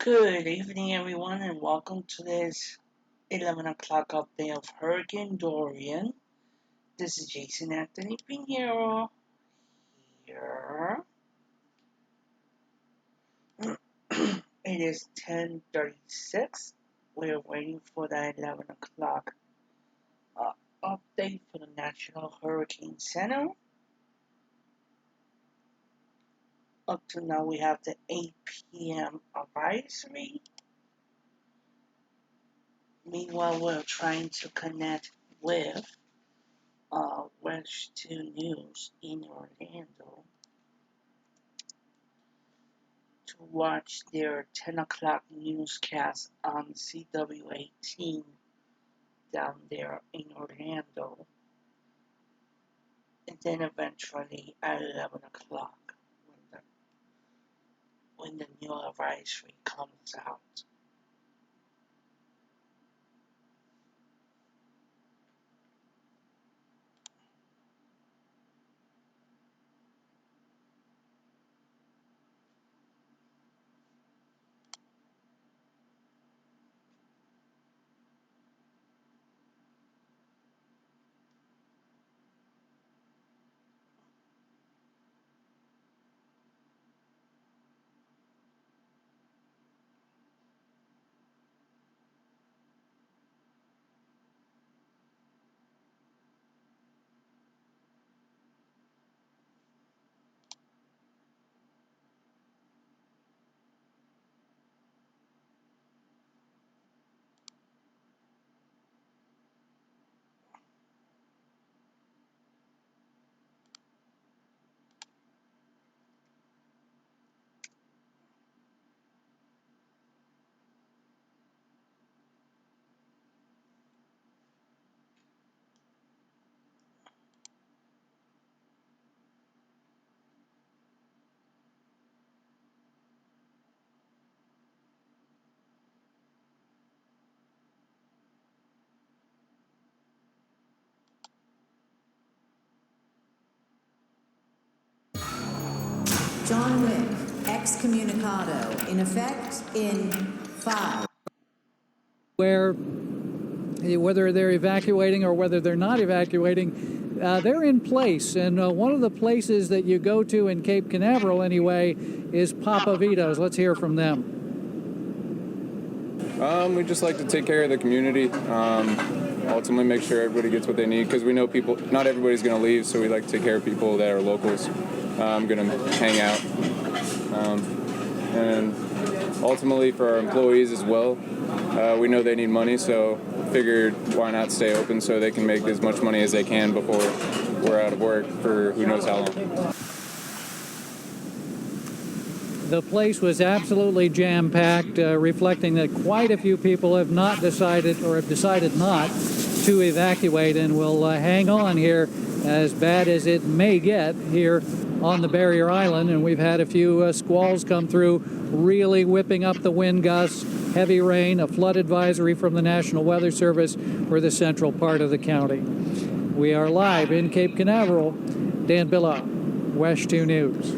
Good evening, everyone, and welcome to this 11 o'clock update of Hurricane Dorian. This is Jason Anthony Pinheiro here. It is 10:36. We're waiting for that 11 o'clock update for the National Hurricane Center. Up to now, we have the 8 p.m. advisory. Meanwhile, we're trying to connect with West 2 News in Orlando to watch their 10 o'clock newscast on CW18 down there in Orlando. And then eventually at 11 o'clock when the new advisory comes out. John Wick, excommunicado, in effect in 5. Whether they're evacuating or whether they're not evacuating, they're in place. And one of the places that you go to in Cape Canaveral, anyway, is Papa Vito's. Let's hear from them. We just like to take care of the community, ultimately make sure everybody gets what they need, because we know not everybody's going to leave, so we like to take care of people that are locals, going to hang out. And ultimately for our employees as well, we know they need money, so figured why not stay open so they can make as much money as they can before we're out of work for who knows how long. The place was absolutely jam-packed, reflecting that quite a few people have decided not to evacuate and will hang on here, as bad as it may get here on the Barrier Island. And we've had a few squalls come through, really whipping up the wind gusts, heavy rain, a flood advisory from the National Weather Service for the central part of the county. We are live in Cape Canaveral. Dan Billa, West 2 News.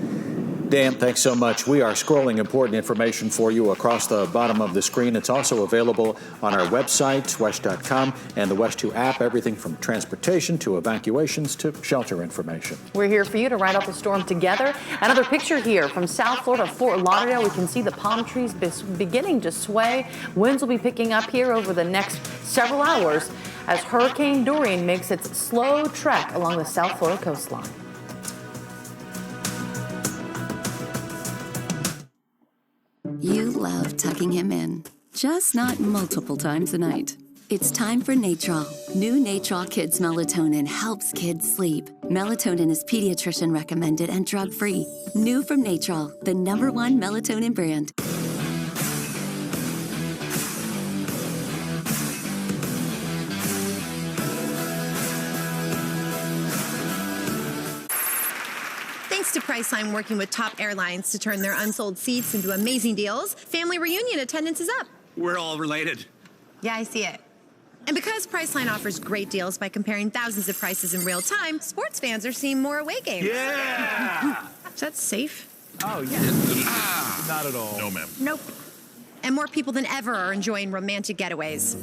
Dan, thanks so much. We are scrolling important information for you across the bottom of the screen. It's also available on our website, WESH.com, and the WESH 2 app, everything from transportation to evacuations to shelter information. We're here for you to ride out the storm together. Another picture here from South Florida, Fort Lauderdale. We can see the palm trees beginning to sway. Winds will be picking up here over the next several hours as Hurricane Dorian makes its slow trek along the South Florida coastline. You love tucking him in, just not multiple times a night. It's time for Natrol. New Natrol Kids Melatonin helps kids sleep. Melatonin is pediatrician recommended and drug-free. New from Natrol, the #1 melatonin brand. Thanks to Priceline working with top airlines to turn their unsold seats into amazing deals, family reunion attendance is up. We're all related. Yeah, I see it. And because Priceline offers great deals by comparing thousands of prices in real time, sports fans are seeing more away games. Yeah! Is that safe? Oh, yeah. Not at all. No, ma'am. Nope. and more people than ever are enjoying romantic getaways.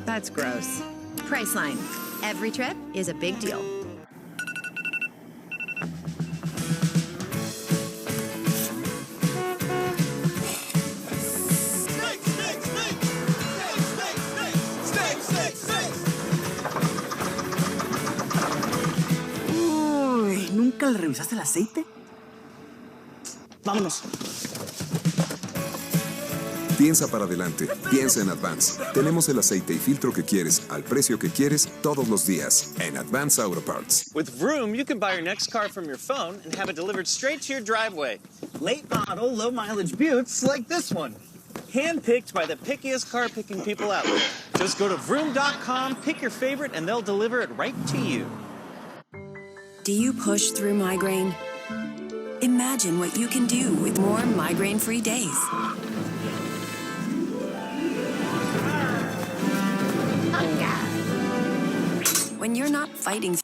That's gross. Priceline. Every trip is a big deal. Uy, ¿nunca le revisaste el aceite? Vámonos. Piensa para adelante, piensa en Advance. Tenemos el aceite y filtro que quieres, al precio que quieres, todos los días, en Advance Auto Parts. With Vroom, you can buy your next car from your phone and have it delivered straight to your driveway. Late model, low mileage buttes like this one. Handpicked by the pickiest car-picking people out there. Just go to vroom.com, pick your favorite, and they'll deliver it right to you. Do you push through migraine? Imagine what you can do with more migraine-free days. When you're not fighting.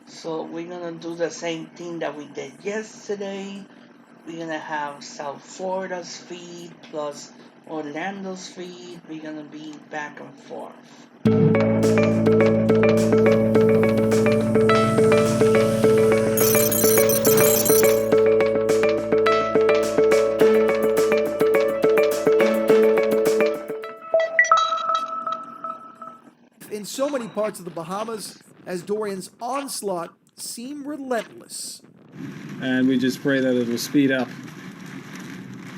So we're gonna do the same thing that we did yesterday. We're gonna have South Florida's feed plus Orlando's feed. We're gonna be back and forth. In so many parts of the Bahamas, as Dorian's onslaught seemed relentless. And we just pray that it will speed up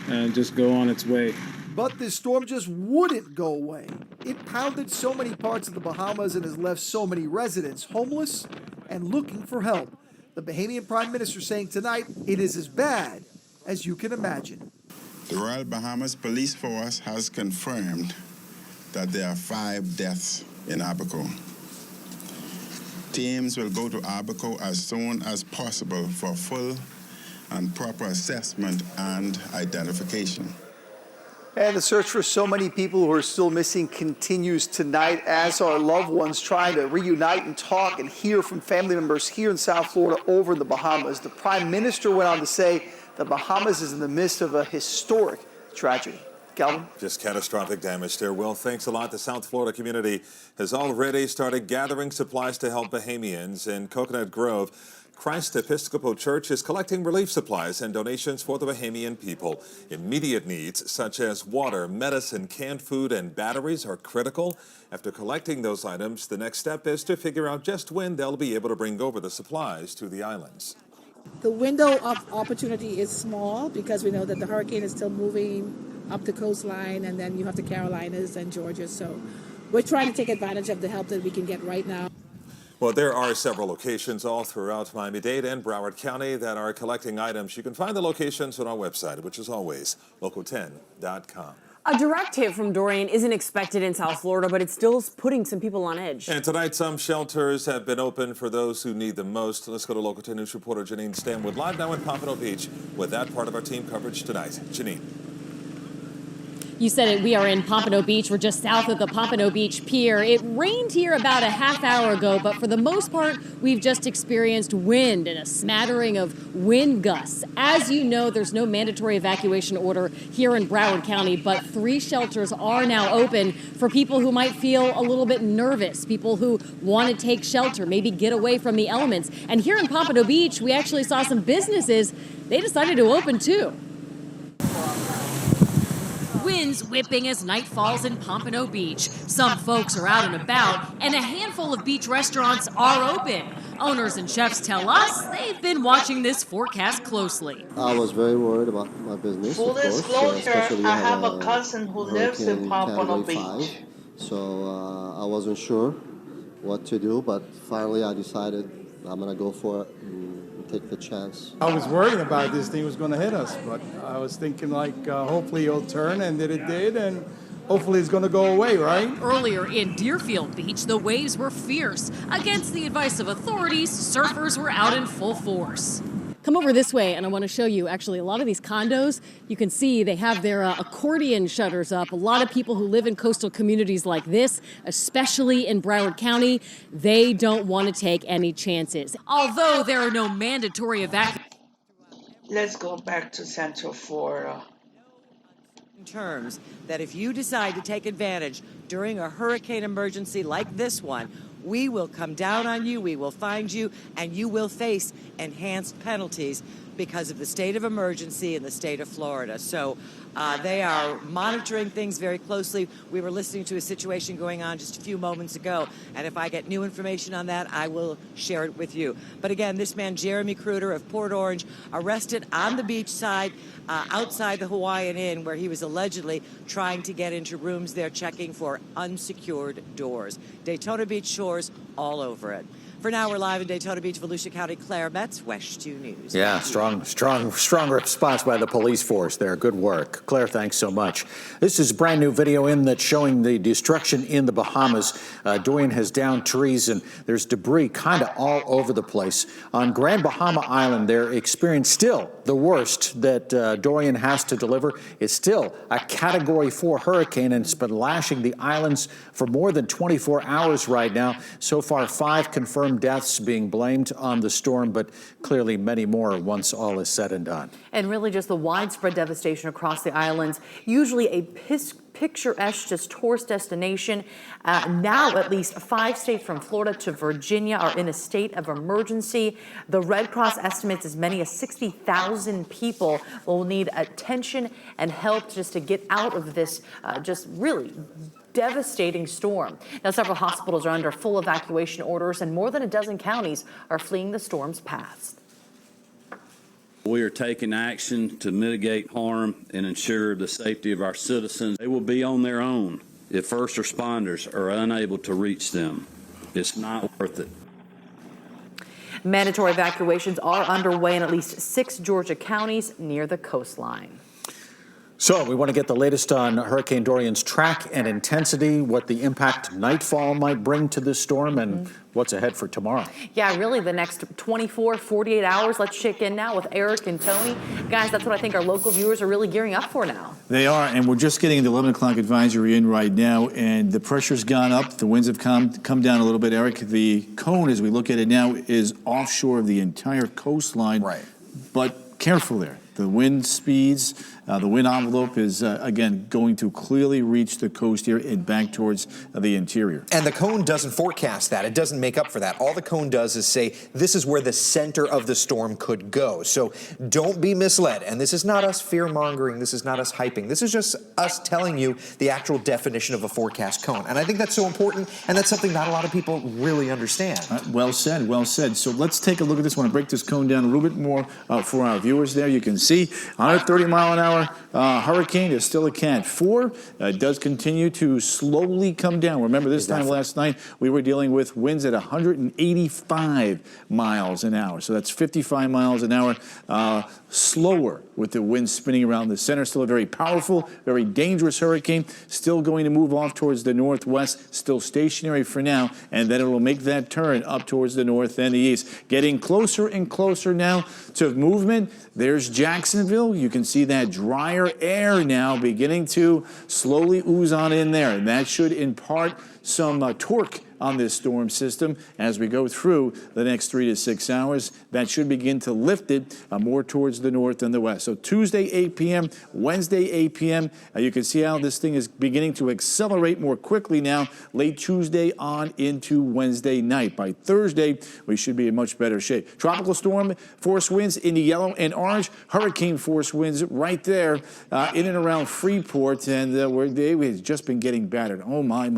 and just go on its way. But this storm just wouldn't go away. It pounded so many parts of the Bahamas and has left so many residents homeless and looking for help. The Bahamian Prime Minister saying tonight it is as bad as you can imagine. The Royal Bahamas Police Force has confirmed that there are 5 deaths in Abaco. Teams will go to Abaco as soon as possible for full and proper assessment and identification. And the search for so many people who are still missing continues tonight as our loved ones trying to reunite and talk and hear from family members here in South Florida over in the Bahamas. The Prime Minister went on to say the Bahamas is in the midst of a historic tragedy. Calvin? Just catastrophic damage there. Well, thanks a lot. The South Florida community has already started gathering supplies to help Bahamians. In Coconut Grove, Christ Episcopal Church is collecting relief supplies and donations for the Bahamian people. Immediate needs such as water, medicine, canned food, and batteries are critical. After collecting those items, the next step is to figure out just when they'll be able to bring over the supplies to the islands. The window of opportunity is small because we know that the hurricane is still moving up the coastline, and then you have the Carolinas and Georgia. So we're trying to take advantage of the help that we can get right now. Well, there are several locations all throughout Miami-Dade and Broward County that are collecting items. You can find the locations on our website, which is always local10.com. A direct hit from Dorian isn't expected in South Florida, but it's still putting some people on edge. And tonight, some shelters have been open for those who need them most. Let's go to Local 10 News reporter Janine Stanwood live now in Pompano Beach with that part of our team coverage tonight. Janine. You said it, we are in Pompano Beach. We're just south of the Pompano Beach Pier. It rained here about a half hour ago, but for the most part, we've just experienced wind and a smattering of wind gusts. As you know, there's no mandatory evacuation order here in Broward County, but 3 shelters are now open for people who might feel a little bit nervous, people who want to take shelter, maybe get away from the elements. And here in Pompano Beach, we actually saw some businesses, they decided to open too. Winds whipping as night falls in Pompano Beach. Some folks are out and about, and a handful of beach restaurants are open. Owners and chefs tell us they've been watching this forecast closely. I was very worried about my business. Full disclosure, I have a cousin who lives in Pompano Beach. So I wasn't sure what to do, but finally I decided I'm going to go for it and take the chance. I was worried about this thing was going to hit us, but I was thinking like hopefully it'll turn, and it did, and hopefully it's going to go away, right? Earlier in Deerfield Beach, the waves were fierce. Against the advice of authorities, surfers were out in full force. Come over this way, and I want to show you actually a lot of these condos. You can see they have their accordion shutters up. A lot of people who live in coastal communities like this, especially in Broward County, they don't want to take any chances. Although there are no mandatory evacuations let's go back to Central Florida. Terms that if you decide to take advantage during a hurricane emergency like this one, we will come down on you, we will find you, and you will face enhanced penalties because of the state of emergency in the state of Florida. So they are monitoring things very closely. We were listening to a situation going on just a few moments ago, and if I get new information on that, I will share it with you. But again, this man, Jeremy Kruder of Port Orange, arrested on the beach side outside the Hawaiian Inn, where he was allegedly trying to get into rooms there checking for unsecured doors. Daytona Beach shores all over it. For now, we're live in Daytona Beach, Volusia County. Claire Metz, WESH 2 News. Yeah, strong response by the police force there. Good work. Claire, thanks so much. This is a brand new video that's showing the destruction in the Bahamas. Dorian has downed trees and there's debris kind of all over the place. On Grand Bahama Island, they're experiencing still the worst that Dorian has to deliver. It's still a Category 4 hurricane and it's been lashing the islands for more than 24 hours right now. So far, 5 confirmed deaths being blamed on the storm, but clearly many more once all is said and done. And really just the widespread devastation across the islands, usually a picturesque just tourist destination. Now at least 5 states from Florida to Virginia are in a state of emergency. The Red Cross estimates as many as 60,000 people will need attention and help just to get out of this just really devastating storm. Now, several hospitals are under full evacuation orders, and more than a dozen counties are fleeing the storm's paths. We are taking action to mitigate harm and ensure the safety of our citizens. They will be on their own if first responders are unable to reach them. It's not worth it. Mandatory evacuations are underway in at least 6 Georgia counties near the coastline. So we want to get the latest on Hurricane Dorian's track and intensity, what the impact nightfall might bring to this storm, and what's ahead for tomorrow. Yeah, really the next 24, 48 hours. Let's check in now with Eric and Tony. Guys, that's what I think our local viewers are really gearing up for now. They are, and we're just getting the 11 o'clock advisory in right now, and the pressure's gone up. The winds have come down a little bit, Eric. The cone, as we look at it now, is offshore of the entire coastline. Right. But careful there. The wind speeds, the wind envelope is, again, going to clearly reach the coast here and back towards the interior. And the cone doesn't forecast that. It doesn't make up for that. All the cone does is say this is where the center of the storm could go. So don't be misled. And this is not us fear-mongering. This is not us hyping. This is just us telling you the actual definition of a forecast cone. And I think that's so important, and that's something not a lot of people really understand. Well said, well said. So let's take a look at this. I want to break this cone down a little bit more for our viewers there. You can see 130-mile-an-hour hurricane is still a Cat 4. It does continue to slowly come down. Remember, this time last night, we were dealing with winds at 185 miles an hour. So that's 55 miles an hour slower with the wind spinning around the center. Still a very powerful, very dangerous hurricane. Still going to move off towards the northwest. Still stationary for now. And then it will make that turn up towards the north and the east. Getting closer and closer now to movement. There's Jacksonville. You can see that drier air now beginning to slowly ooze on in there. And that should impart some torque on this storm system as we go through the next 3 to 6 hours. That should begin to lift it more towards the north and the west. So Tuesday, 8 p.m., Wednesday, 8 p.m. You can see how this thing is beginning to accelerate more quickly now, late Tuesday on into Wednesday night. By Thursday, we should be in much better shape. Tropical storm force winds in the yellow and orange. Hurricane force winds right there in and around Freeport, and they've just been getting battered. Oh, my.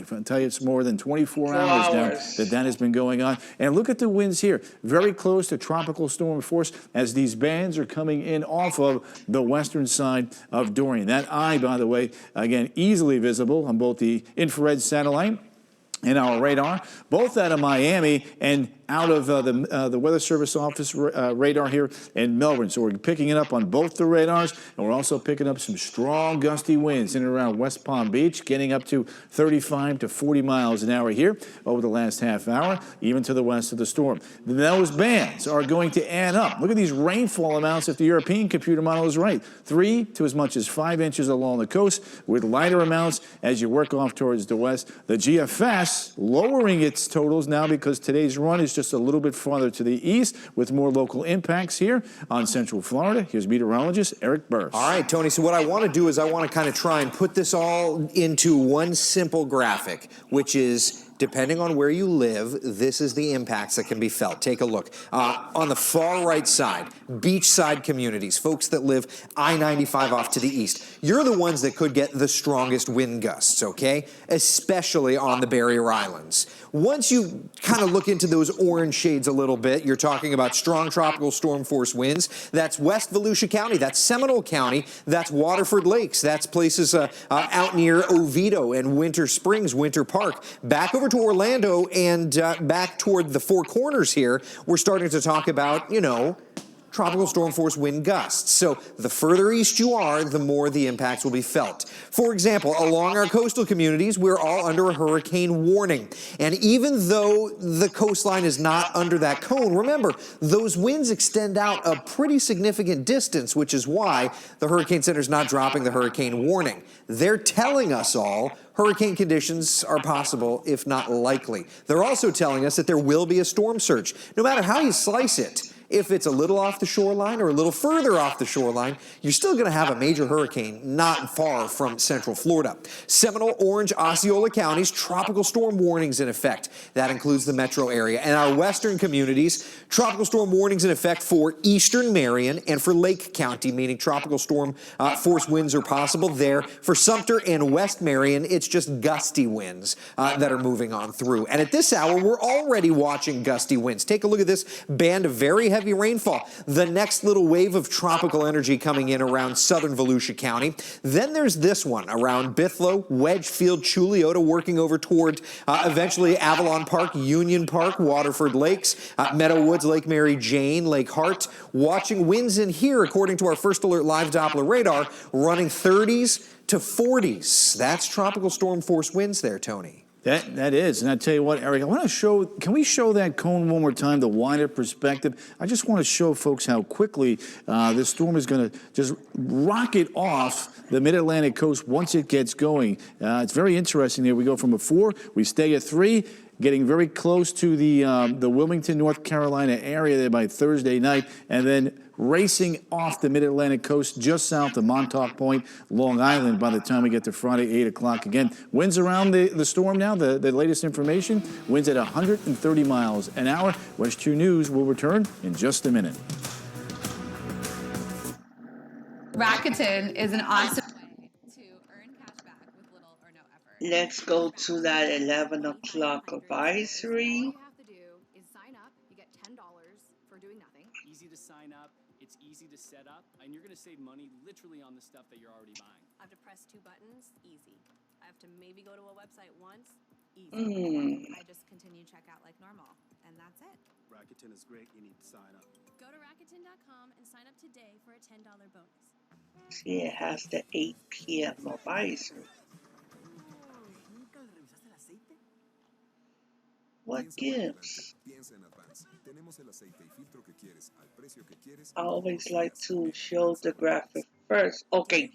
If I tell you, it's more than 24 hours now that has been going on. And look at the winds here. Very close to tropical storm force as these bands are coming in off of the western side of Dorian. That eye, by the way, again, easily visible on both the infrared satellite and our radar, both out of Miami and out of the Weather Service office radar here in Melbourne. So we're picking it up on both the radars, and we're also picking up some strong gusty winds in and around West Palm Beach, getting up to 35 to 40 miles an hour here over the last half hour, even to the west of the storm. Those bands are going to add up. Look at these rainfall amounts if the European computer model is right. 3 to as much as 5 inches along the coast, with lighter amounts as you work off towards the west. The GFS forecast lowering its totals now because today's run is just a little bit farther to the east with more local impacts here on Central Florida. Here's meteorologist Eric Burris. All right, Tony, so what I want to do is I want to kind of try and put this all into one simple graphic, which is, depending on where you live, this is the impacts that can be felt. Take a look. On the far right side, beachside communities, folks that live I-95 off to the east, you're the ones that could get the strongest wind gusts, okay? Especially on the barrier islands. Once you kind of look into those orange shades a little bit, you're talking about strong tropical storm force winds. That's West Volusia County, that's Seminole County, that's Waterford Lakes, that's places out near Oviedo and Winter Springs, Winter Park. Back over to Orlando and back toward the Four Corners here, we're starting to talk about, you know, tropical storm force wind gusts. So the further east you are, the more the impacts will be felt. For example, along our coastal communities, we're all under a hurricane warning. And even though the coastline is not under that cone, remember, those winds extend out a pretty significant distance, which is why the Hurricane Center is not dropping the hurricane warning. They're telling us all hurricane conditions are possible, if not likely. They're also telling us that there will be a storm surge, no matter how you slice it. If it's a little off the shoreline or a little further off the shoreline, you're still going to have a major hurricane not far from Central Florida. Seminole, Orange, Osceola counties, tropical storm warnings in effect. That includes the metro area. And our western communities, tropical storm warnings in effect for eastern Marion and for Lake County, meaning tropical storm force winds are possible there. For Sumter and West Marion, it's just gusty winds that are moving on through. And at this hour, we're already watching gusty winds. Take a look at this band of very heavy rainfall. The next little wave of tropical energy coming in around southern Volusia County. Then there's this one around Bithlo, Wedgefield, Chuliota, working over toward eventually Avalon Park, Union Park, Waterford Lakes, Meadowwoods, Lake Mary Jane, Lake Hart. Watching winds in here, according to our First Alert Live Doppler radar, running 30s to 40s. That's tropical storm force winds there, Tony. That is, and I tell you what, Eric, I want to show, can we show that cone one more time, the wider perspective? I just want to show folks how quickly this storm is going to just rocket off the mid-Atlantic coast once it gets going. It's very interesting here. We go from a 4, we stay at 3, getting very close to the Wilmington, North Carolina area there by Thursday night, and then racing off the mid-Atlantic coast just south of Montauk Point, Long Island by the time we get to Friday, 8 o'clock. Again, winds around the storm now, the latest information, winds at 130 miles an hour. West 2 News will return in just a minute. Rakuten is an awesome way to earn cash back with little or no effort. Let's go to that 11 o'clock advisory. All you have to do is sign up. You get $10 for doing nothing. Easy to sign up, it's easy to set up, and you're going to save money literally on the stuff that you're already buying. I have to press 2 buttons, easy. I have to maybe go to a website once, easy. I just continue checkout like normal, and that's it. Rakuten is great, you need to sign up. Go to Rakuten.com and sign up today for a $10 bonus. See, it has the 8 p.m. advisory. What gives? I always like to show the graphic first. Okay,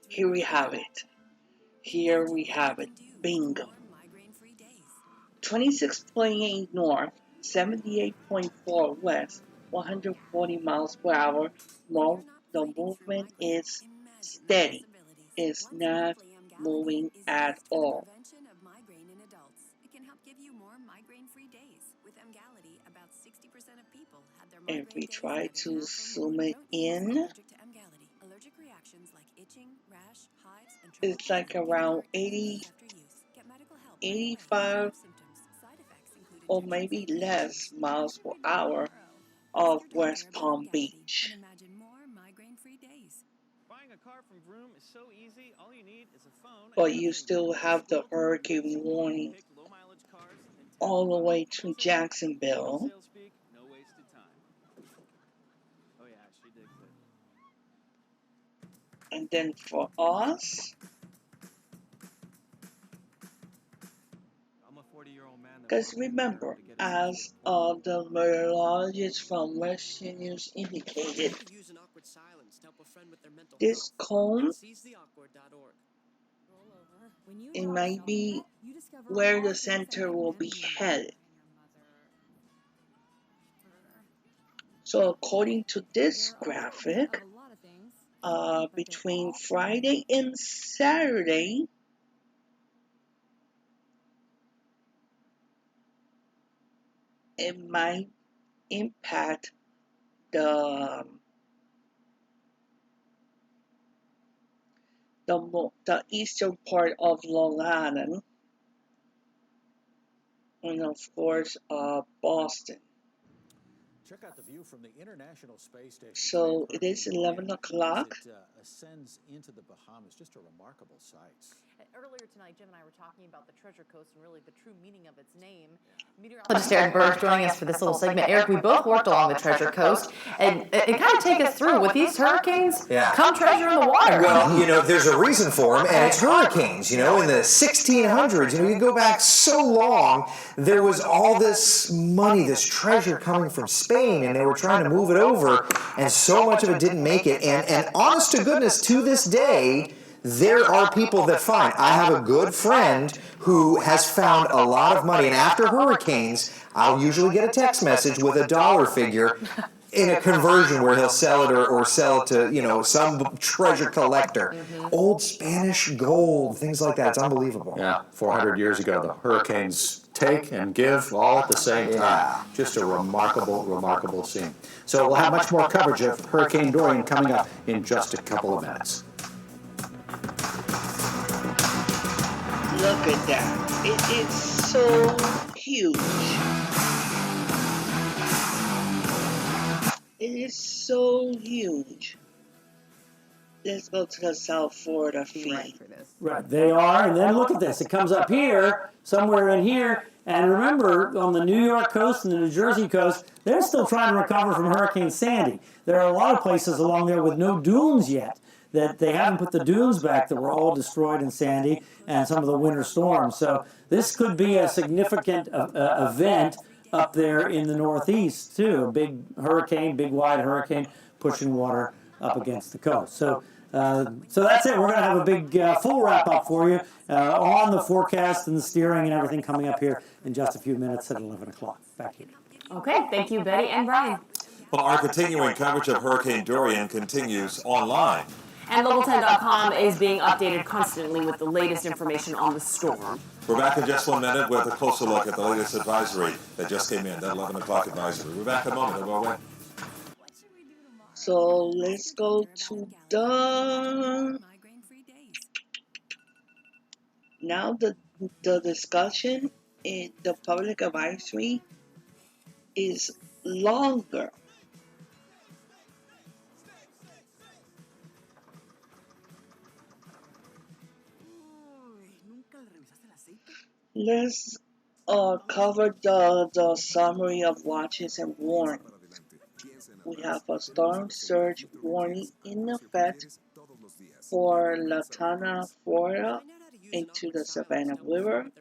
here we have it. Here we have it. Bingo. 26.8 north, 78.4 west, 140 miles per hour. The movement is steady. It's not moving at all. If we try to zoom it in, it's like around 80, 85 or maybe less miles per hour of West Palm Beach. Buying a car from Vroom is so easy. All you need is a phone. But you still have the hurricane warning all the way to Jacksonville. And then for us, because remember, as the meteorologist from West News indicated, this cone, it might be where the center will be headed. So according to this graphic, between Friday and Saturday, it might impact the eastern part of Long Island, and of course Boston. Check out the view from the International Space Station. So it is 11 o'clock. It ascends into the Bahamas. Just a remarkable sight. Earlier tonight, Jim and I were talking about the Treasure Coast and really the true meaning of its name. Meteorologist Eric Burge joining us for this little segment. Eric, we both worked along the Treasure Coast, and kind of take us through with these hurricanes. Come treasure in the water. Well, you know, there's a reason for them, and it's hurricanes. You know, in the 1600s, you know, you go back so long, there was all this money, this treasure coming from Spain, and they were trying to move it over, and so much of it didn't make it. And honest to goodness, to this day, there are people that find. I have a good friend who has found a lot of money, and after hurricanes, I'll usually get a text message with a dollar figure in a conversion where he'll sell it or sell it to, you know, some treasure collector. Old Spanish gold, things like that. It's unbelievable. Yeah, 400 years ago, the hurricanes take and give all at the same time. Just a remarkable, remarkable scene. So we'll have much more coverage of Hurricane Dorian coming up in just a couple of minutes. Look at that. It is so huge. It is so huge. Let's go to the South Florida feed. Right, they are, and then look at this. It comes up here, somewhere in here, and remember, on the New York coast and the New Jersey coast, they're still trying to recover from Hurricane Sandy. There are a lot of places along there with no dunes yet, that they haven't put the dunes back that were all destroyed in Sandy and some of the winter storms. So this could be a significant event up there in the Northeast, too. A big hurricane, big wide hurricane, pushing water up against the coast. So that's it. We're going to have a big full wrap-up for you on the forecast and the steering and everything coming up here in just a few minutes at 11 o'clock. Back to you. Okay, thank you, Betty and Brian. Well, our continuing coverage of Hurricane Dorian continues online. And Level10.com is being updated constantly with the latest information on the storm. We're back in just 1 minute with a closer look at the latest advisory that just came in, that 11 o'clock advisory. We're back in a moment. Don't go away. So let's go to now the discussion in the public advisory is longer. Let's cover the summary of watches and warnings. We have a storm surge warning in effect for Latana, Florida, into the Savannah River.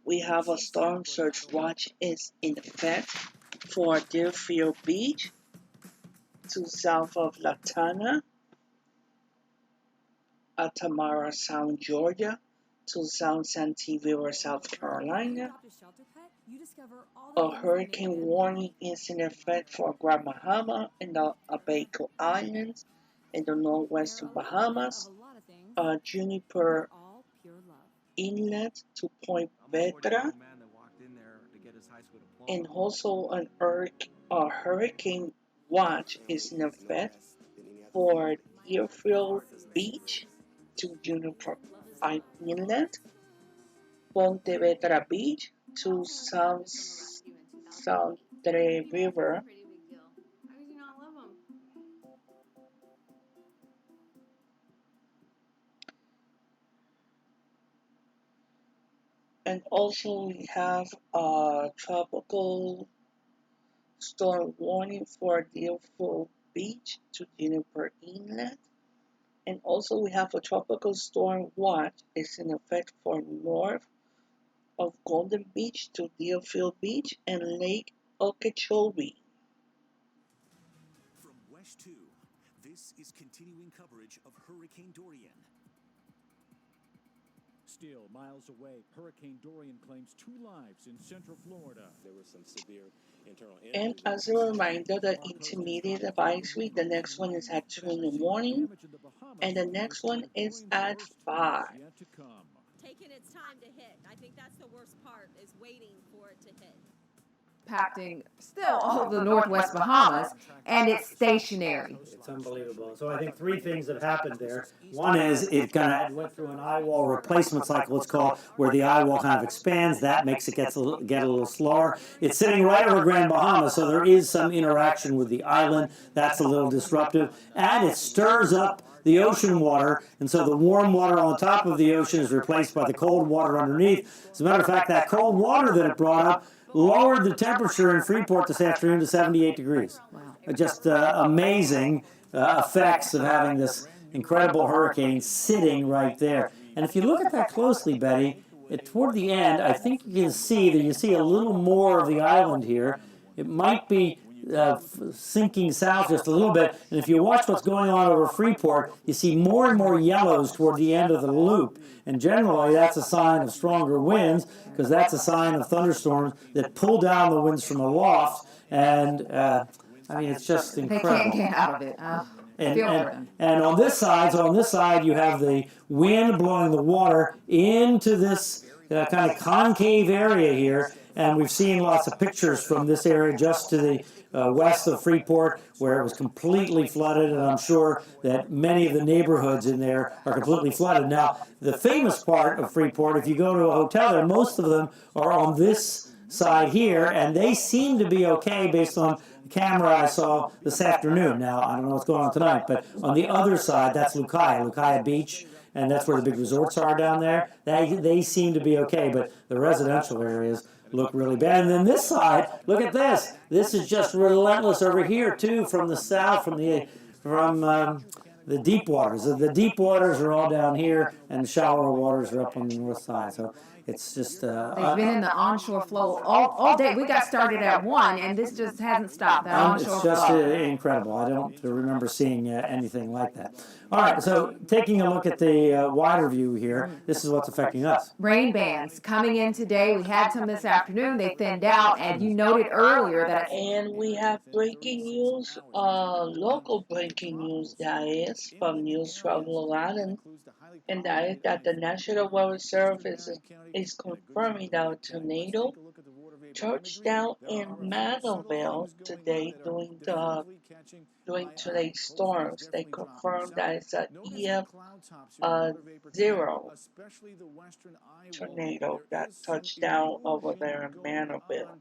We have a storm surge watch is in effect for Deerfield Beach to south of Latana, Atamara Sound, Georgia, to South Santee River, South Carolina. A hurricane warning is in effect for Grand Bahama and the Abaco Islands in the northwestern Bahamas. Juniper Inlet to Point Vetra, and also a hurricane watch is in effect for Deerfield Beach to Juniper Inlet, Ponte Vetra Beach to South River, and also we have a tropical storm warning for Deerfield Beach to Juniper Inlet, and also we have a tropical storm watch is in effect for north of Golden Beach to Deerfield Beach and Lake Okeechobee. From West 2, this is continuing coverage of Hurricane Dorian. Still, miles away, Hurricane Dorian claims 2 lives in central Florida. There was some severe internal And as a reminder, the intermediate advisory, the next one is at 2 in the morning, and the next one is at 5. Taking its time to hit. I think that's the worst part, is waiting for it to hit. Impacting still all of the Northwest Bahamas, and it's stationary. It's unbelievable. So I think 3 things have happened there. One is it kind of went through an eye wall replacement cycle, it's called, where the eye wall kind of expands. That makes it get a little slower. It's sitting right over Grand Bahama, so there is some interaction with the island. That's a little disruptive. And it stirs up the ocean water, and so the warm water on the top of the ocean is replaced by the cold water underneath. As a matter of fact, that cold water that it brought up lowered the temperature in Freeport this afternoon to 78 degrees. Wow. Just amazing effects of having this incredible hurricane sitting right there. And if you look at that closely, Betty, toward the end, I think you can see that you see a little more of the island here. It might be sinking south just a little bit, and if you watch what's going on over Freeport, you see more and more yellows toward the end of the loop, and generally that's a sign of stronger winds, because that's a sign of thunderstorms that pull down the winds from aloft, and I mean, it's just incredible. They can't get out of it. And on this side, you have the wind blowing the water into this kind of concave area here, and we've seen lots of pictures from this area just to the west of Freeport, where it was completely flooded, and I'm sure that many of the neighborhoods in there are completely flooded. Now, the famous part of Freeport, if you go to a hotel there, most of them are on this side here, and they seem to be okay based on the camera I saw this afternoon. Now, I don't know what's going on tonight, but on the other side, that's Lucaya Beach, and that's where the big resorts are down there. They seem to be okay, but the residential areas look really bad. And then this side, look at this. This is just relentless over here too, from the south, from the deep waters. The deep waters are all down here, and the shallower waters are up on the north side. So it's just they've been in the onshore flow all day. We got started at 1, and this just hasn't stopped. That onshore flow. It's just incredible. I don't remember seeing anything like that. All right, so taking a look at the wider view here, this is what's affecting us. Rain bands coming in today. We had some this afternoon. They thinned out, and you noted earlier that... And we have breaking news, local breaking news, that is, from News Travel Island, and that is that the National Weather Service is confirming that a tornado touched down in Manville today during today's storms. They confirmed that it's an EF0 tornado that touched down over there in Manville.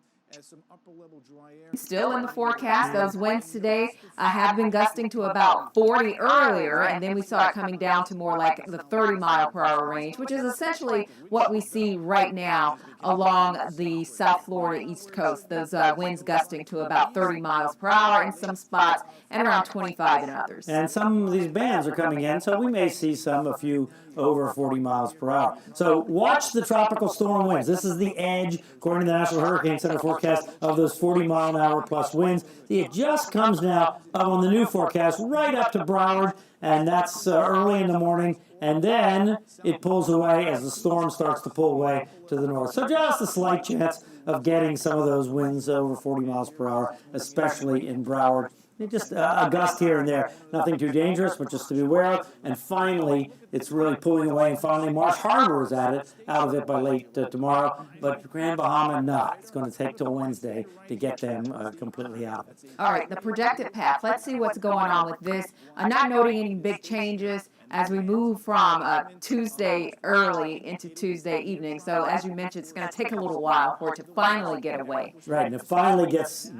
Still in the forecast, those winds today have been gusting to about 40 earlier, and then we saw it coming down to more like the 30-mile-per-hour range, which is essentially what we see right now along the South Florida East Coast. Those winds gusting to about 30 miles per hour in some spots and around 25 in others. And some of these bands are coming in, so we may see a few over 40 miles per hour. So watch the tropical storm winds. This is the edge, according to the National Hurricane Center forecast, of those 40-mile-an-hour plus winds. It just comes now up on the new forecast right up to Broward, and that's early in the morning, and then it pulls away as the storm starts to pull away to the north. So just a slight chance of getting some of those winds over 40 miles per hour, especially in Broward. Just a gust here and there. Nothing too dangerous, but just to be aware of. And finally, it's really pulling away. And finally, Marsh Harbor is out of it by late tomorrow. But Grand Bahama, not. It's going to take till Wednesday to get them completely out of it. All right, the projected path. Let's see what's going on with this. I'm not noting any big changes as we move from Tuesday early into Tuesday evening. So as you mentioned, it's going to take a little while for it to finally get away. Right, and it finally gets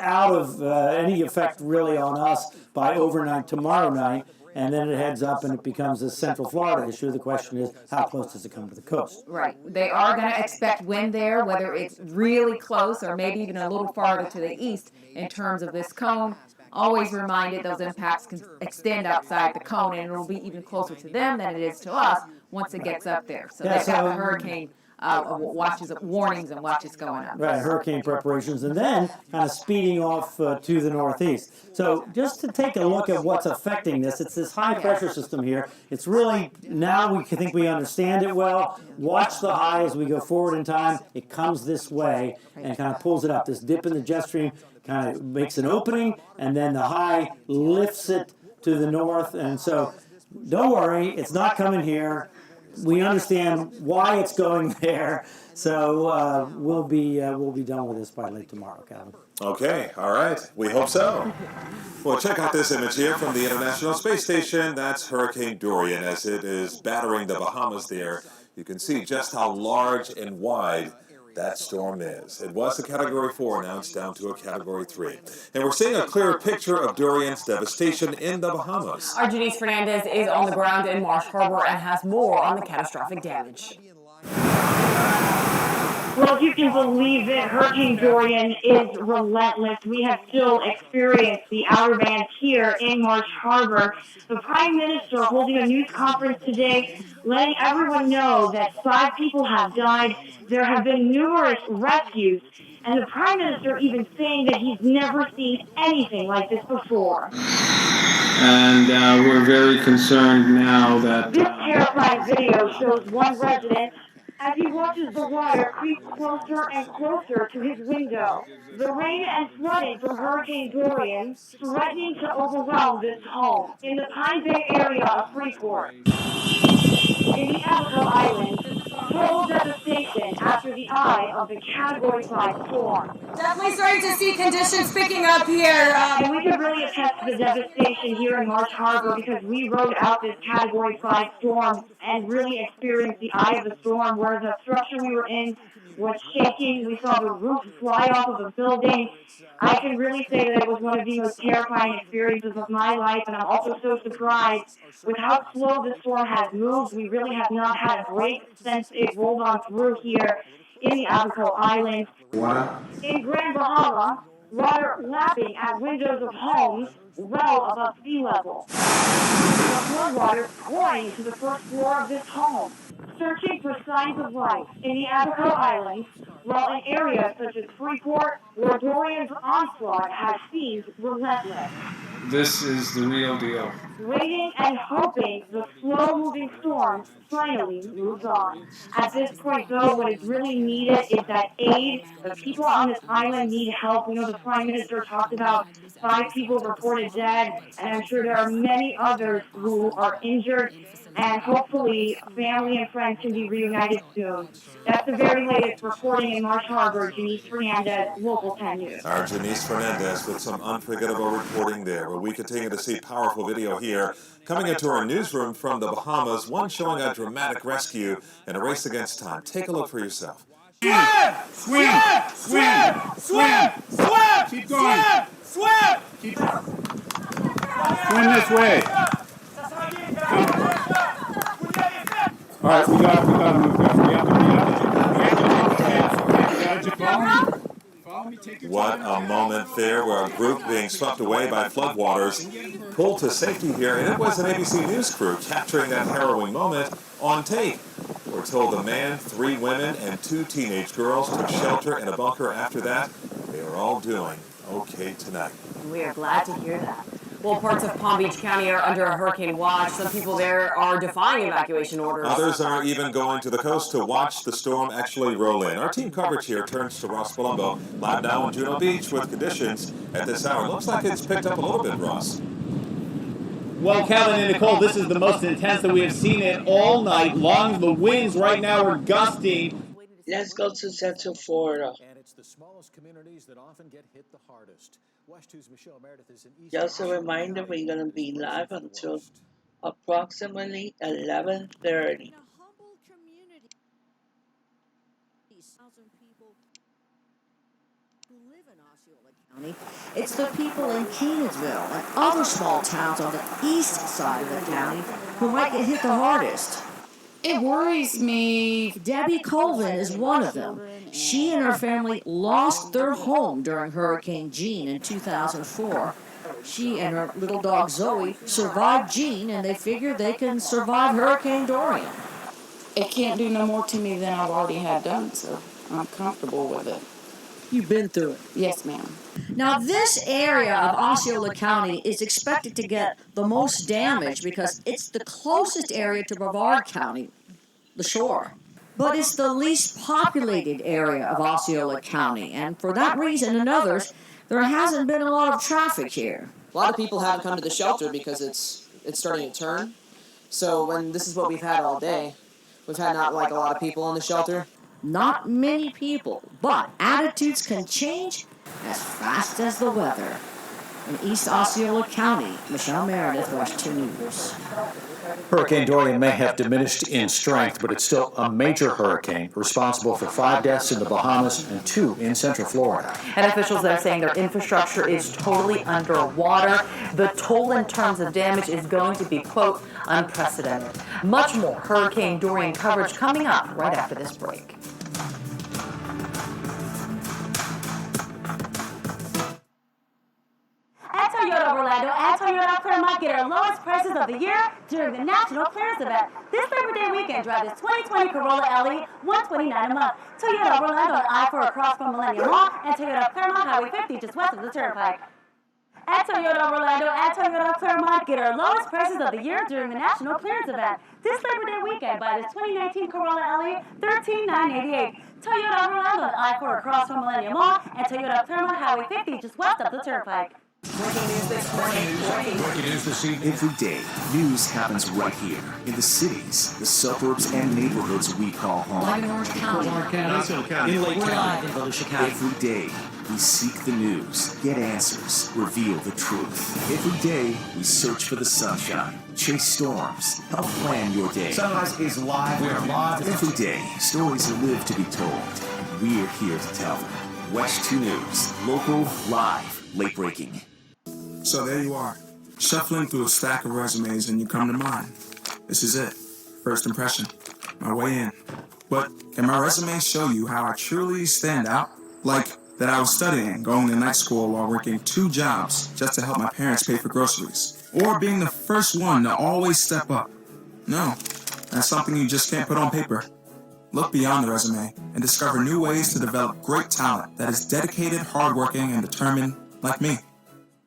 out of any effect really on us by overnight tomorrow night, and then it heads up and it becomes a Central Florida issue. The question is, how close does it come to the coast? Right. They are going to expect wind there, whether it's really close or maybe even a little farther to the east in terms of this cone. Always reminded those impacts can extend outside the cone, and it will be even closer to them than it is to us once it gets up there. So they've got the hurricane watches, warnings and watches going up. Right, hurricane preparations, and then kind of speeding off to the northeast. So just to take a look at what's affecting this, it's this high pressure system here. It's really, now we think we understand it well. Watch the high as we go forward in time. It comes this way and kind of pulls it up. This dip in the jet stream kind of makes an opening, and then the high lifts it to the north. And so don't worry, it's not coming here. We understand why it's going there, so we'll be done with this by late tomorrow, Kevin. Okay, all right. We hope so. Well, check out this image here from the International Space Station. That's Hurricane Dorian as it is battering the Bahamas there. You can see just how large and wide that storm is. It was a Category 4, now it's down to a Category 3. And we're seeing a clearer picture of Dorian's devastation in the Bahamas. Our Janice Fernandez is on the ground in Marsh Harbor and has more on the catastrophic damage. Well, if you can believe it, Hurricane Dorian is relentless. We have still experienced the outer bands here in Marsh Harbor. The Prime Minister holding a news conference today, letting everyone know that 5 people have died. There have been numerous rescues, and the Prime Minister even saying that he's never seen anything like this before. And we're very concerned now that... This terrifying video shows one resident as he watches the water creep closer and closer to his window. The rain and flooding from Hurricane Dorian threatening to overwhelm this home in the Pine Bay area of Freeport. In the Abaco Islands, total devastation after the eye of the Category 5 storm. Definitely starting to see conditions picking up here. And we can really attest to the devastation here in Marsh Harbor because we rode out this Category 5 storm and really experienced the eye of the storm where the structure we were in was shaking. We saw the roof fly off of a building. I can really say that it was one of the most terrifying experiences of my life, and I'm also so surprised with how slow the storm has moved. We really have not had a break since it rolled on through here in the Abaco Islands. In Grand Bahama, water lapping at windows of homes well above sea level. The water pouring into the first floor of this home. Searching for signs of life in the Abaco Islands, while in areas such as Freeport, where Dorian's onslaught has seemed relentless. This is the real deal. Waiting and hoping the slow-moving storm finally moves on. At this point, though, what is really needed is that aid. The people on this island need help. We know the Prime Minister talked about 5 people reported dead, and I'm sure there are many others who are injured, and hopefully family and friends can be reunited soon. That's the very latest reporting in Marsh Harbor. Janice Fernandez, Local 10 News. Our Janice Fernandez with some unforgettable reporting there. Well, we continue to see powerful video here coming into our newsroom from the Bahamas, one showing a dramatic rescue in a race against time. Take a look for yourself. Swim! Swim! Swim! Swim! Swim! Keep going! Swim! Keep swim this way. All right, we got to move fast. We have to What a moment there where a group being swept away by floodwaters pulled to safety here, and it was an ABC News crew capturing that harrowing moment on tape. We're told a man, 3 women, and 2 teenage girls took shelter in a bunker after that. They are all doing okay tonight. We are glad to hear that. Well, parts of Palm Beach County are under a hurricane watch. Some people there are defying evacuation orders. Others are even going to the coast to watch the storm actually roll in. Our team coverage here turns to Ross Palumbo, live now in Juno Beach with conditions at this hour. Looks like it's picked up a little bit, Ross. Well, Kevin and Nicole, this is the most intense that we have seen it all night long. The winds right now are gusting. Let's go to Central Florida. And it's the smallest communities that often get hit the hardest. West 2's Michelle Meredith is in East. Just a reminder, we're going to be live until approximately 11:30. It's the people in Kenansville and other small towns on the east side of the county who might get hit the hardest. It worries me. Debbie Colvin is one of them. She and her family lost their home during Hurricane Jean in 2004. She and her little dog Zoe survived Jean, and they figure they can survive Hurricane Dorian. It can't do no more to me than I've already had done, so I'm comfortable with it. You've been through it. Yes, ma'am. Now, this area of Osceola County is expected to get the most damage because it's the closest area to Brevard County, the shore. But it's the least populated area of Osceola County, and for that reason and others, there hasn't been a lot of traffic here. A lot of people haven't come to the shelter because it's starting to turn. So when this is what we've had all day, we've had not like a lot of people in the shelter. Not many people, but attitudes can change as fast as the weather. In East Osceola County, Michelle Meredith, West 2 News. Hurricane Dorian may have diminished in strength, but it's still a major hurricane responsible for 5 deaths in the Bahamas and 2 in Central Florida. And officials are saying their infrastructure is totally underwater. The toll in terms of damage is going to be, quote, unprecedented. Much more Hurricane Dorian coverage coming up right after this break. At Toyota Orlando and Toyota Claremont get our lowest prices of the year during the National Clearance Event. This Labor Day weekend, drive this 2020 Corolla LE, $129 a month. Toyota Orlando on I-4 across from Millennium Mall and Toyota Claremont Highway 50 just west of the Turnpike. At Toyota Orlando and Toyota Claremont get our lowest prices of the year during the National Clearance Event. This Labor Day weekend, buy this 2019 Corolla LE, $13,988. Toyota Orlando on I-4 across from Millennium Mall and Toyota Claremont Highway 50 just west of the Turnpike. Breaking news this evening. Every day, news happens right here in the cities, the suburbs, and neighborhoods we call home. Live in Orange County. In Lake We're County. live in Volusia County. Every day, we seek the news, get answers, reveal the truth. Every day, we search for the sunshine, chase storms, help plan your day. Sunrise is live. We are live. Every day, stories live to be told. We're here to tell them. West 2 News, local, live, late breaking. So there you are, shuffling through a stack of resumes and you come to mine. This is it, first impression, my way in. But can my resume show you how I truly stand out? Like that I was studying, going to night school while working 2 jobs just to help my parents pay for groceries. Or being the first one to always step up. No, that's something you just can't put on paper. Look beyond the resume and discover new ways to develop great talent that is dedicated, hardworking, and determined like me.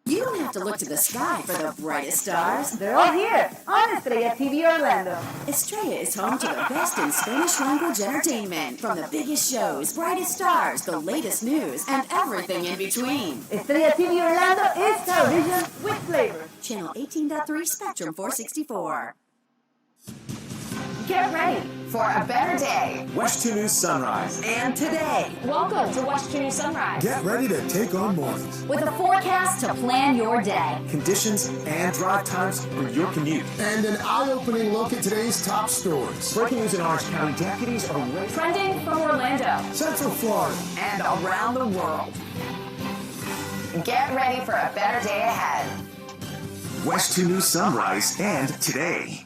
You don't have to look to the sky for the brightest stars. They're all here on Estrella TV Orlando. Estrella is home to the best in Spanish language entertainment, from the biggest shows, brightest stars, the latest news, and everything in between. Estrella TV Orlando is television with flavor. Channel 18.3, Spectrum 464. Get ready For a better day. West 2 News Sunrise. And today. Welcome to West 2 News Sunrise. Get ready to take on mornings. With a forecast to plan your day. Conditions and drive times for your commute. And an eye-opening look at today's top stories. Breaking news in Orange County. Deputies are waiting. Trending from Orlando. Central Florida. And around the world. Get ready for a better day ahead. West 2 News Sunrise and today.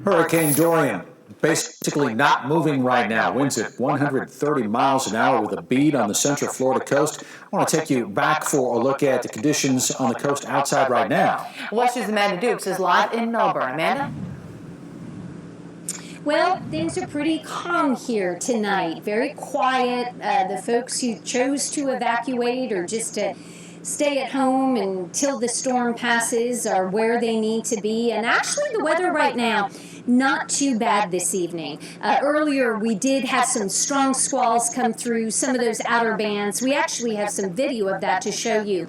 Hurricane Dorian, basically not moving right now. Winds at 130 miles an hour with a bead on the central Florida coast. I want to take you back for a look at the conditions on the coast outside right now. West News' Amanda Dukes is live in Melbourne. Amanda? Well, things are pretty calm here tonight. Very quiet. The folks who chose to evacuate or just to stay at home until the storm passes are where they need to be. And actually, the weather right now, not too bad this evening. Earlier, we did have some strong squalls come through, some of those outer bands. We actually have some video of that to show you.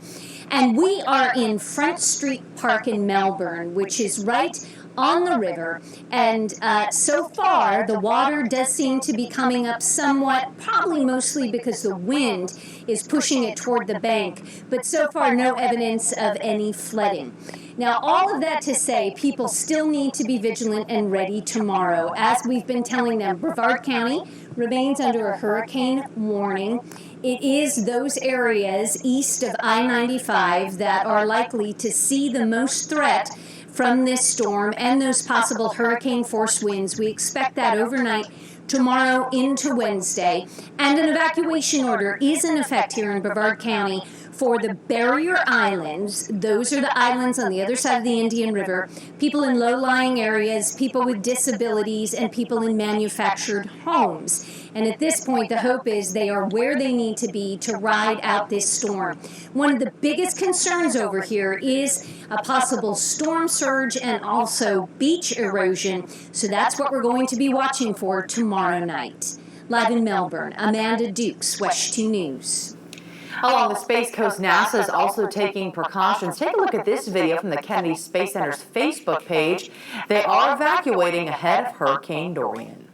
And we are in Front Street Park in Melbourne, which is right on the river, and so far the water does seem to be coming up somewhat, probably mostly because the wind is pushing it toward the bank, but so far no evidence of any flooding. Now, all of that to say, people still need to be vigilant and ready tomorrow. As we've been telling them, Brevard County remains under a hurricane warning. It is those areas east of I-95 that are likely to see the most threat from this storm and those possible hurricane force winds. We expect that overnight tomorrow into Wednesday, and an evacuation order is in effect here in Brevard County for the barrier islands. Those are the islands on the other side of the Indian River, people in low-lying areas, people with disabilities, and people in manufactured homes. And at this point, the hope is they are where they need to be to ride out this storm. One of the biggest concerns over here is a possible storm surge and also beach erosion. So that's what we're going to be watching for tomorrow night. Live in Melbourne, Amanda Dukes, WESH 2 News. Along the Space Coast, NASA is also taking precautions. Take a look at this video from the Kennedy Space Center's Facebook page. They are evacuating ahead of Hurricane Dorian.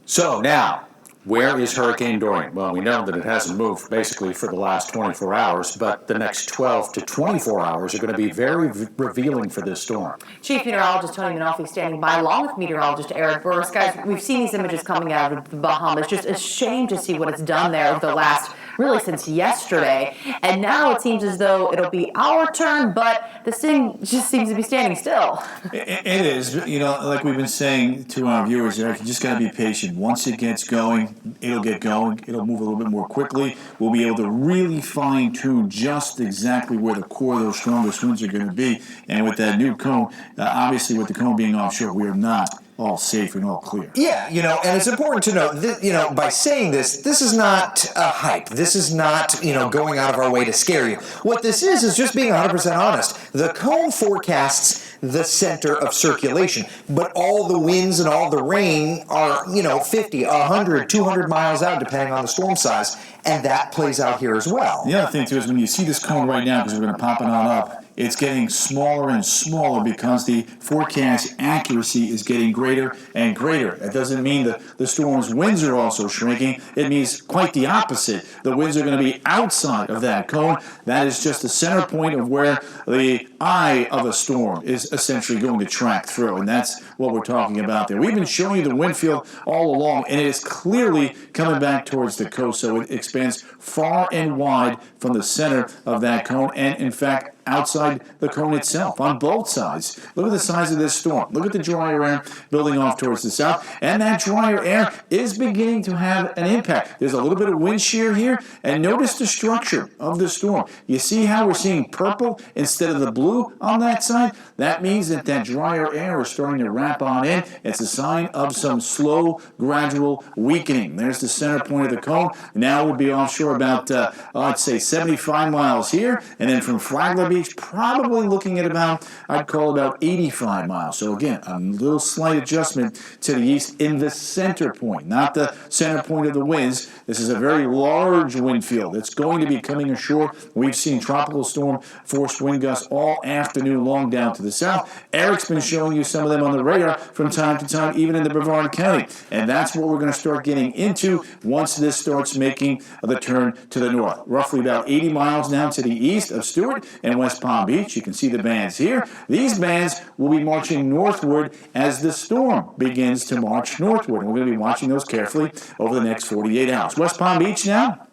So now, where is Hurricane Dorian? Well, we know that it hasn't moved basically for the last 24 hours, but the next 12 to 24 hours are going to be very revealing for this storm. Chief Meteorologist Tony Manolfi standing by, along with meteorologist Eric Burris. Guys, we've seen these images coming out of the Bahamas. Just a shame to see what it's done there over the last, really since yesterday. And now it seems as though it'll be our turn, but this thing just seems to be standing still. It is. You know, like we've been saying to our viewers, Eric, you just got to be patient. Once it gets going, it'll get going. It'll move a little bit more quickly. We'll be able to really fine-tune just exactly where the core of those strongest winds are going to be. And with that new cone, obviously with the cone being offshore, we are not all safe and all clear. Yeah, you know, and it's important to note that, you know, by saying this is not a hype. This is not, you know, going out of our way to scare you. What this is just being 100% honest. The cone forecasts the center of circulation, but all the winds and all the rain are, you know, 50, 100, 200 miles out, depending on the storm size, and that plays out here as well. The other thing, too, is when you see this cone right now, because we're going to pop it on up, it's getting smaller and smaller because the forecast accuracy is getting greater and greater. That doesn't mean that the storm's winds are also shrinking. It means quite the opposite. The winds are going to be outside of that cone. That is just the center point of where the eye of a storm is essentially going to track through, and that's what we're talking about there. We've been showing you the wind field all along, and it is clearly coming back towards the coast, so it expands far and wide from the center of that cone, and in fact, outside the cone itself, on both sides. Look at the size of this storm. Look at the drier air building off towards the south, and that drier air is beginning to have an impact. There's a little bit of wind shear here, and notice the structure of the storm. You see how we're seeing purple instead of the blue on that side? That means that that drier air is starting to wrap on in. It's a sign of some slow, gradual weakening. There's the center point of the cone. Now we'll be offshore about, I'd say 75 miles here, and then from Flagler Beach, probably looking at about, I'd call about 85 miles. So again, a little slight adjustment to the east in the center point, not the center point of the winds. This is a very large wind field that's going to be coming ashore. We've seen tropical storm force wind gusts all afternoon long down to the south. Eric's been showing you some of them on the radar from time to time, even in the Brevard County. And that's what we're going to start getting into once this starts making the turn to the north. Roughly about 80 miles now to the east of Stewart and West Palm Beach. You can see the bands here. These bands will be marching northward as the storm begins to march northward. And we're going to be watching those carefully over the next 48 hours. West Palm Beach now.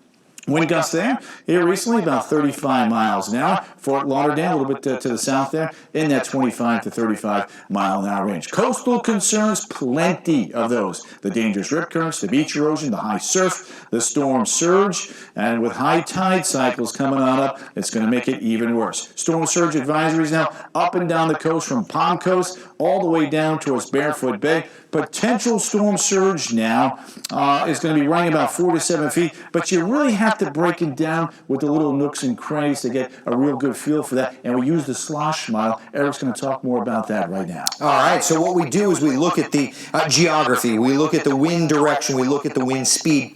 Wind gusts there here recently about 35 miles an hour. Fort Lauderdale, a little bit to the south there, in that 25 to 35 mile an hour range. Coastal concerns, plenty of those. The dangerous rip currents, the beach erosion, the high surf, the storm surge, and with high tide cycles coming on up, it's going to make it even worse. Storm surge advisories now up and down the coast from Palm Coast all the way down towards Barefoot Bay. Potential storm surge now is going to be running about 4 to 7 feet, but you really have to break it down with the little nooks and crannies to get a real good feel for that. And we use the slosh model. Eric's going to talk more about that right now. All right, so what we do is we look at the geography, we look at the wind direction, we look at the wind speed,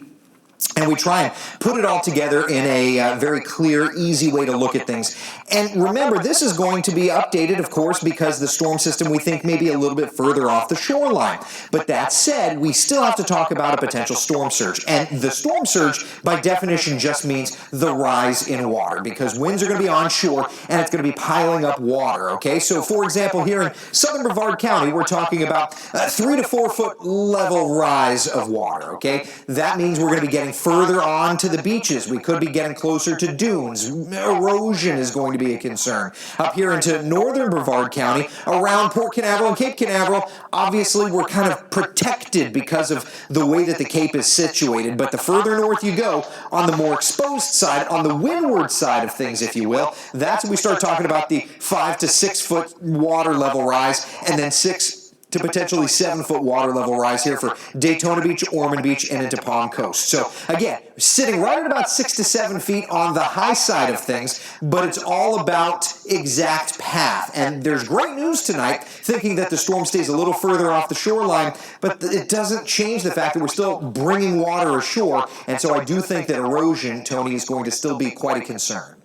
and we try and put it all together in a very clear, easy way to look at things. And remember, this is going to be updated, of course, because the storm system we think may be a little bit further off the shoreline. But that said, we still have to talk about a potential storm surge. And the storm surge, by definition, just means the rise in water, because winds are going to be onshore and it's going to be piling up water, okay? So, for example, here in southern Brevard County, we're talking about a 3 to 4 foot level rise of water, okay? That means we're going to be getting further on to the beaches. We could be getting closer to dunes. Erosion is going to be a concern. Up here into northern Brevard County, around Port Canaveral and Cape Canaveral, obviously we're kind of protected because of the way that the Cape is situated. But the further north you go, on the more exposed side, on the windward side of things, if you will, that's when we start talking about the 5 to 6 foot water level rise, and then 6 to potentially 7 foot water level rise here for Daytona Beach, Ormond Beach, and into Palm Coast. So again, sitting right at about 6 to 7 feet on the high side of things, but it's all about exact path. And there's great news tonight, thinking that the storm stays a little further off the shoreline, but it doesn't change the fact that we're still bringing water ashore. And so I do think that erosion, Tony, is going to still be quite a concern.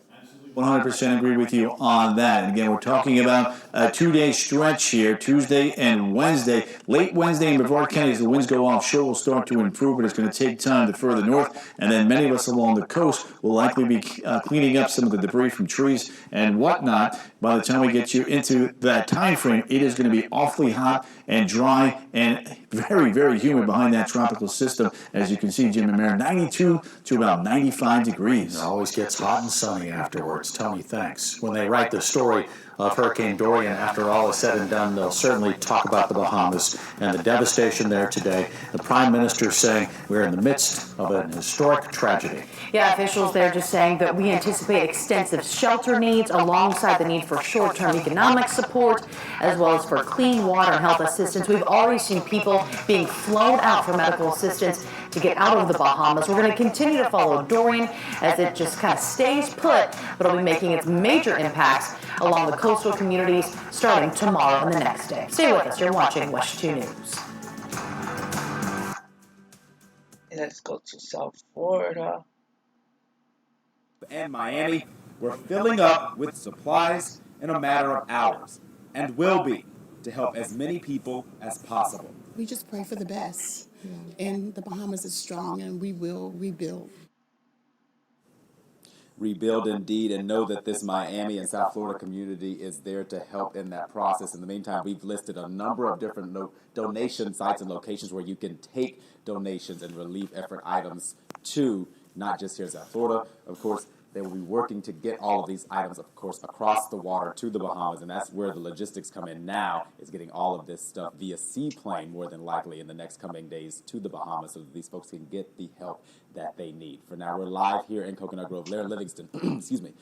100% agree with you on that. And again, we're talking about a 2-day stretch here, Tuesday and Wednesday. Late Wednesday in Brevard County, as the winds go offshore, will start to improve, but it's going to take time to further north. And then many of us along the coast will likely be cleaning up some of the debris from trees and whatnot. By the time we get you into that time frame, it is going to be awfully hot and dry and very, very humid behind that tropical system. As you can see, Jim and Mary, 92 to about 95 degrees. It always gets hot and sunny afterwards. Tony, thanks. When they write the story of Hurricane Dorian, after all is said and done, they'll certainly talk about the Bahamas and the devastation there today. The Prime Minister saying we're in the midst of an historic tragedy. Yeah, officials there just saying that we anticipate extensive shelter needs alongside the need for short-term economic support, as well as for clean water and health assistance. We've already seen people being flown out for medical assistance to get out of the Bahamas. We're going to continue to follow Dorian as it just kind of stays put, but it'll be making its major impacts along the coastal communities starting tomorrow and the next day. Stay with us. You're watching WESH 2 News. Let's go to South Florida. And Miami, we're filling up with supplies in a matter of hours, and will be, to help as many people as possible. We just pray for the best, and the Bahamas is strong, and we will rebuild. Rebuild indeed, and know that this Miami and South Florida community is there to help in that process. In the meantime, we've listed a number of different donation sites and locations where you can take donations and relief effort items to, not just here in South Florida. Of course, they will be working to get all of these items, of course, across the water to the Bahamas, and that's where the logistics come in now, is getting all of this stuff via seaplane, more than likely, in the next coming days to the Bahamas so that these folks can get the help that they need. For now, we're live here in Coconut Grove. Larry Livingston, excuse me,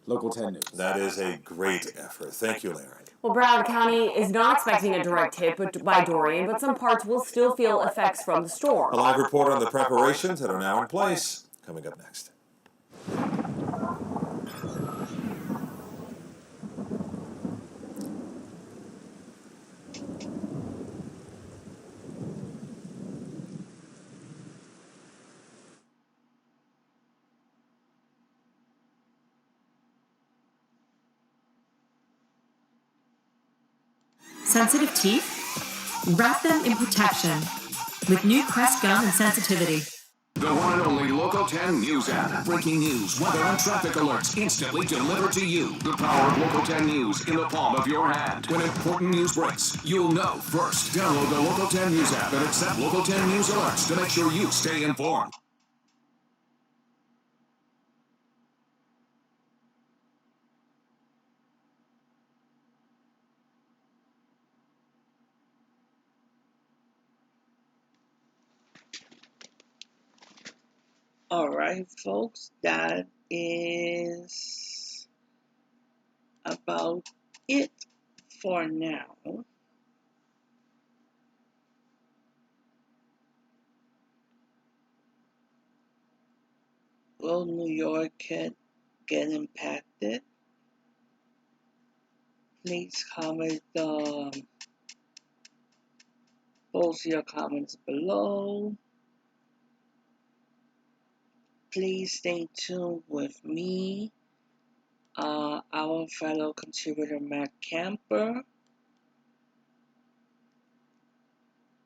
Local 10 News. That is a great effort. Thank you, Larry. Well, Broward County is not expecting a direct hit by Dorian, but some parts will still feel effects from the storm. A live report on the preparations that are now in place, coming up next. Sensitive teeth? Wrap them in protection with new Crest Gum and Sensitivity. The one and only Local 10 News app. Breaking news, weather, and traffic alerts instantly delivered to you. The power of Local 10 News in the palm of your hand. When important news breaks, you'll know first. Download the Local 10 News app and accept Local 10 News alerts to make sure you stay informed. All right, folks, that is about it for now. Will New York get impacted? Please comment, post your comments below. Please stay tuned with me, our fellow contributor Matt Camper,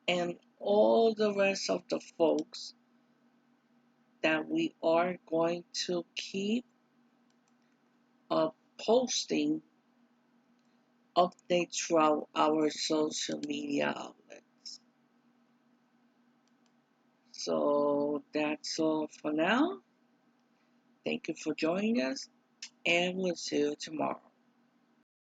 and all the rest of the folks that we are going to keep posting updates throughout our social media outlets. So that's all for now. Thank you for joining us, and we'll see you tomorrow.